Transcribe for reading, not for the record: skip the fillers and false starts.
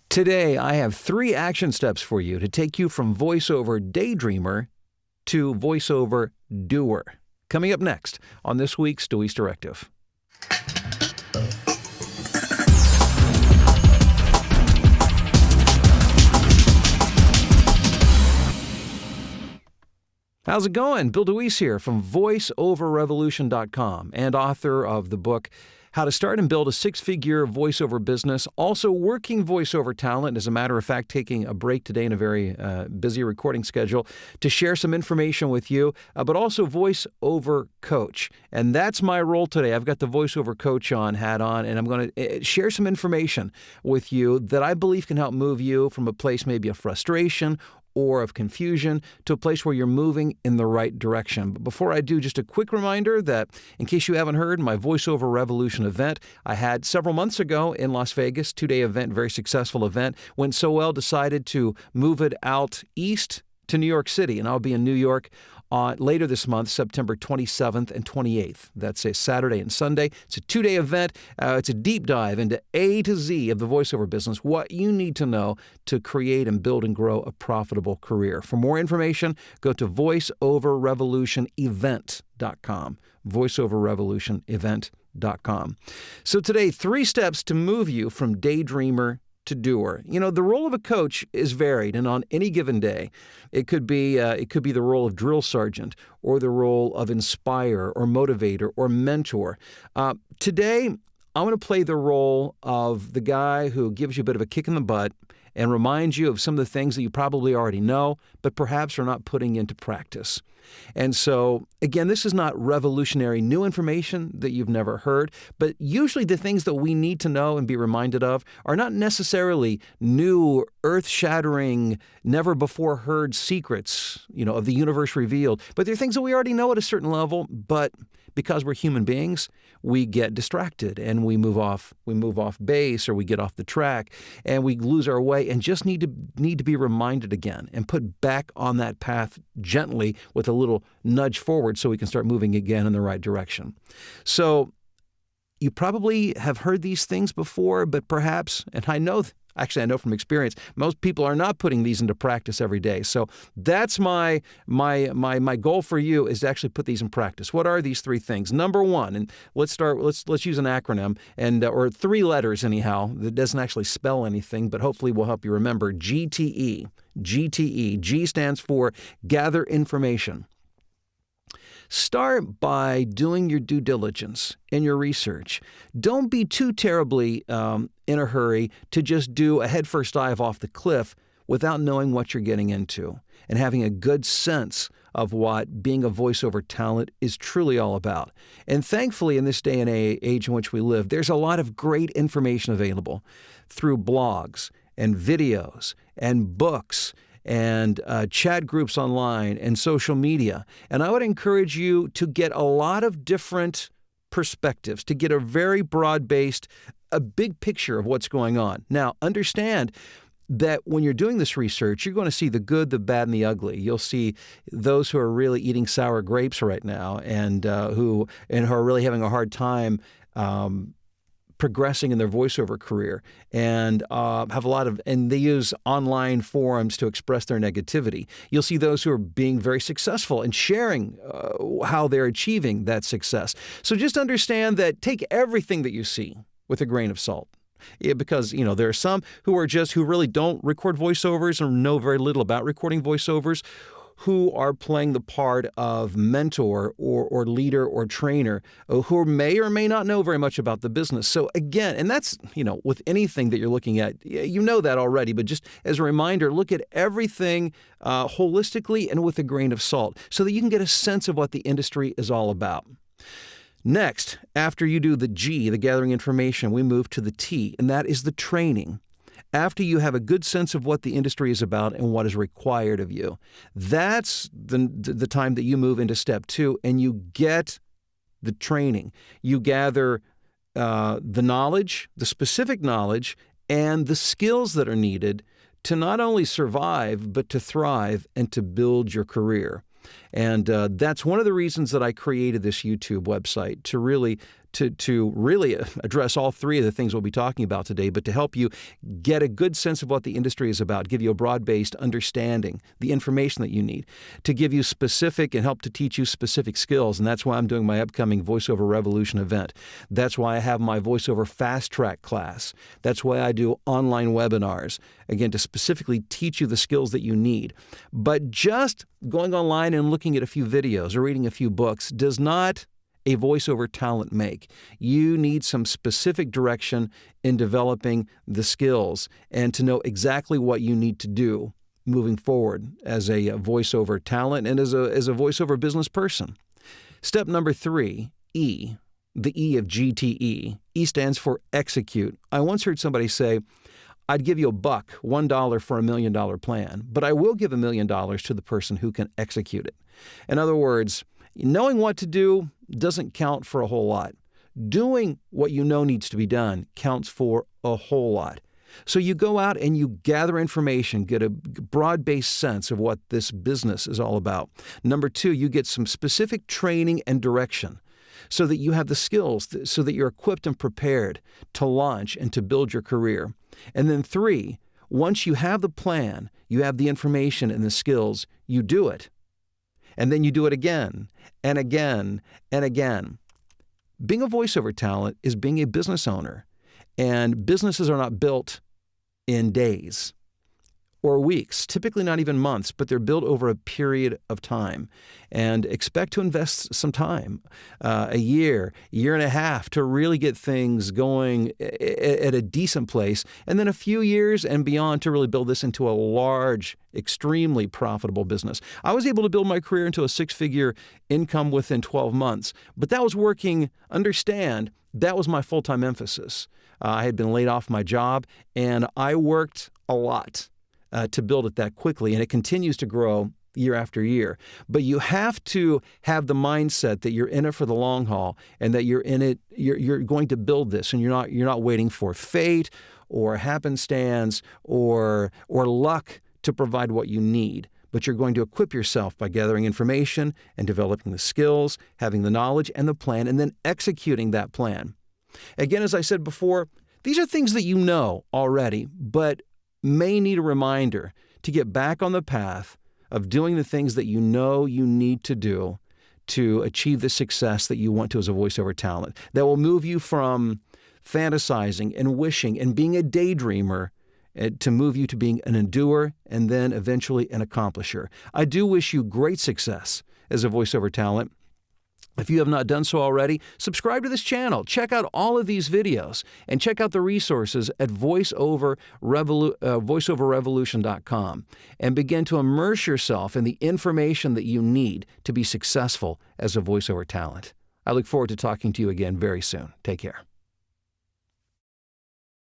Today, I have 3 action steps for you to take you from voiceover daydreamer to voiceover doer. Coming up next on this week's Doer's Directive. How's it going? Bill DeWeese here from voiceoverrevolution.com and author of the book, How to Start and Build a Six-Figure Voiceover Business, also working voiceover talent. As a matter of fact, taking a break today in a very busy recording schedule to share some information with you, but also voiceover coach. And that's my role today. I've got the voiceover coach hat on, and I'm going to share some information with you that I believe can help move you from a place maybe of frustration or of confusion to a place where you're moving in the right direction. But before I do, just a quick reminder that in case you haven't heard, my Voiceover Revolution event I had several months ago in Las Vegas, 2-day event, very successful event, went so well, decided to move it out east to New York City, and I'll be in New York later this month, September 27th and 28th. That's a Saturday and Sunday. It's a 2-day event. It's a deep dive into A to Z of the voiceover business, what you need to know to create and build and grow a profitable career. For more information, go to voiceoverrevolutionevent.com, voiceoverrevolutionevent.com. So today, 3 steps to move you from daydreamer to doer. You know, the role of a coach is varied, and on any given day, it could be the role of drill sergeant, or the role of inspire, or motivator, or mentor. Today, I'm going to play the role of the guy who gives you a bit of a kick in the butt and reminds you of some of the things that you probably already know, but perhaps are not putting into practice. And so, again, this is not revolutionary new information that you've never heard, but usually the things that we need to know and be reminded of are not necessarily new, earth-shattering, never-before-heard secrets, of the universe revealed, but they're things that we already know at a certain level, but because we're human beings, we get distracted and we move off base, or we get off the track and we lose our way and just need to be reminded again and put back on that path gently with a little nudge forward so we can start moving again in the right direction. So you probably have heard these things before, but perhaps, and I know from experience, most people are not putting these into practice every day. So that's my goal for you, is to actually put these in practice. What are these 3 things? Number 1, and let's use an acronym, and or 3 letters anyhow, that doesn't actually spell anything, but hopefully will help you remember. GTE. GTE. G stands for gather information. Start by doing your due diligence in your research. Don't be too terribly in a hurry to just do a headfirst dive off the cliff without knowing what you're getting into and having a good sense of what being a voiceover talent is truly all about. And thankfully, in this day and age in which we live, there's a lot of great information available through blogs and videos and books and chat groups online and social media. And I would encourage you to get a lot of different perspectives, to get a very broad-based, a big picture of what's going on. Now, understand that when you're doing this research, you're going to see the good, the bad, and the ugly. You'll see those who are really eating sour grapes right now and who are really having a hard time progressing in their voiceover career, and and they use online forums to express their negativity. You'll see those who are being very successful and sharing how they're achieving that success. So just understand that, take everything that you see with a grain of salt. Because, there are some who really don't record voiceovers or know very little about recording voiceovers, who are playing the part of mentor or leader or trainer, who may or may not know very much about the business. So again, and that's, with anything that you're looking at, you know that already, but just as a reminder, look at everything holistically and with a grain of salt so that you can get a sense of what the industry is all about. Next, after you do the G, the gathering information, we move to the T, and that is the training. After you have a good sense of what the industry is about and what is required of you, that's the time that you move into step 2 and you get the training. You gather the knowledge, the specific knowledge, and the skills that are needed to not only survive, but to thrive and to build your career. And that's one of the reasons that I created this YouTube website, to really to really address all three of the things we'll be talking about today, but to help you get a good sense of what the industry is about, give you a broad-based understanding, the information that you need, to give you specific and help to teach you specific skills. And that's why I'm doing my upcoming VoiceOver Revolution event. That's why I have my VoiceOver Fast Track class. That's why I do online webinars, again, to specifically teach you the skills that you need. But just going online and looking at a few videos or reading a few books does not a voiceover talent make. You need some specific direction in developing the skills and to know exactly what you need to do moving forward as a voiceover talent and as a voiceover business person. Step number 3, E, the E of GTE. E stands for execute. I once heard somebody say, I'd give you $1 for $1 million plan, but I will give $1 million to the person who can execute it. In other words, knowing what to do doesn't count for a whole lot. Doing what you know needs to be done counts for a whole lot. So you go out and you gather information, get a broad-based sense of what this business is all about. Number 2, you get some specific training and direction so that you have the skills, so that you're equipped and prepared to launch and to build your career. And then 3, once you have the plan, you have the information and the skills, you do it. And then you do it again and again and again. Being a voiceover talent is being a business owner. And businesses are not built in days or weeks, typically not even months, but they're built over a period of time. And expect to invest some time, a year and a half, to really get things going at a decent place, and then a few years and beyond to really build this into a large, extremely profitable business. I was able to build my career into a 6-figure income within 12 months, but that was working, understand, that was my full-time emphasis. I had been laid off my job, and I worked a lot to build it that quickly, and it continues to grow year after year. But you have to have the mindset that you're in it for the long haul, and that you're in it, you're going to build this, and you're not waiting for fate or happenstance or luck to provide what you need. But you're going to equip yourself by gathering information and developing the skills, having the knowledge and the plan, and then executing that plan. Again, as I said before, these are things that you know already, but may need a reminder to get back on the path of doing the things that you know you need to do to achieve the success that you want to as a voiceover talent, that will move you from fantasizing and wishing and being a daydreamer to move you to being an endurer and then eventually an accomplisher. I do wish you great success as a voiceover talent. If you have not done so already, subscribe to this channel. Check out all of these videos and check out the resources at voiceoverrevolution.com and begin to immerse yourself in the information that you need to be successful as a voiceover talent. I look forward to talking to you again very soon. Take care.